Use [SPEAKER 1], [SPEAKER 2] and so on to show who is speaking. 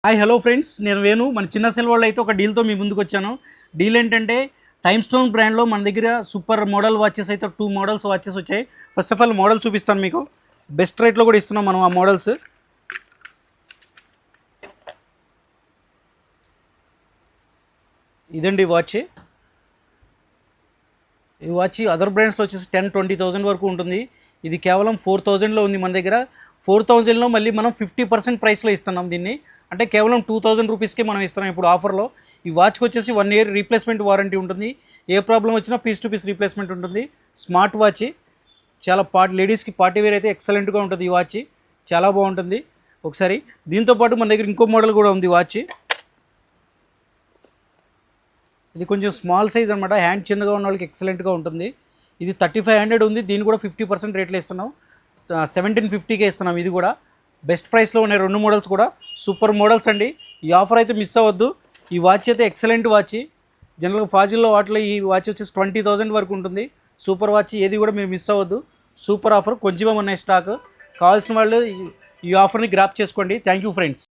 [SPEAKER 1] Hi hello friends, నేను వేణు. మన చిన్న సెల్ వాళ్ళు అయితే ఒక డీల్తో మీ ముందుకు వచ్చాను. డీల్ ఏంటంటే టైమ్ స్టోన్ బ్రాండ్లో మన దగ్గర సూపర్ మోడల్ వాచెస్ అయితే 2 మోడల్స్ వాచెస్ వచ్చాయి. ఫస్ట్ ఆఫ్ ఆల్ మోడల్ చూపిస్తాను మీకు. బెస్ట్ రేట్లో కూడా ఇస్తున్నాం మనం ఆ మోడల్స్. ఇదండి వాచ్. ఈ వాచ్ అదర్ బ్రాండ్స్లో వచ్చేసి 10-20,000 వరకు ఉంటుంది. ఇది కేవలం 4,000లో ఉంది మన దగ్గర. 4,000లో మళ్ళీ మనం 50% ప్రైస్లో ఇస్తున్నాం దీన్ని. అంటే కేవలం 2,000 రూపీస్కే మనం ఇస్తున్నాం ఇప్పుడు ఆఫర్లో. ఈ వాచ్కి వచ్చేసి 1 ఇయర్ రీప్లేస్మెంట్ వారంటీ ఉంటుంది. ఏ ప్రాబ్లం వచ్చినా పీస్ టు పీస్ రీప్లేస్మెంట్ ఉంటుంది. స్మార్ట్ వాచ్, చాలా లేడీస్కి పార్టీ వేర్ అయితే ఎక్సలెంట్గా ఉంటుంది. ఈ వాచ్ చాలా బాగుంటుంది. ఒకసారి దీంతోపాటు మన దగ్గర ఇంకో మోడల్ కూడా ఉంది వాచ్. ఇది కొంచెం స్మాల్ సైజ్ అనమాట. హ్యాండ్ చిన్నగా ఉన్న వాళ్ళకి ఎక్సలెంట్గా ఉంటుంది. ఇది 3,500 ఉంది. దీన్ని కూడా 50% రేట్లో ఇస్తున్నాం. 1,750కే ఇస్తున్నాం. ఇది కూడా బెస్ట్ ప్రైస్లో ఉన్నాయి. 2 మోడల్స్ కూడా సూపర్ మోడల్స్ అండి. ఈ ఆఫర్ అయితే మిస్ అవ్వద్దు. ఈ వాచ్ అయితే ఎక్సలెంట్ వాచ్. జనరల్గా ఫాజిల్లో వాటిలో ఈ వాచ్ వచ్చేసి 20,000 వరకు ఉంటుంది. సూపర్ వాచ్, ఏది కూడా మీరు మిస్ అవ్వద్దు. Super offer. కొంచెమే ఉన్నాయి స్టాక్. కావాల్సిన వాళ్ళు ఈ ఆఫర్ని గ్రాప్ చేసుకోండి. Thank you friends.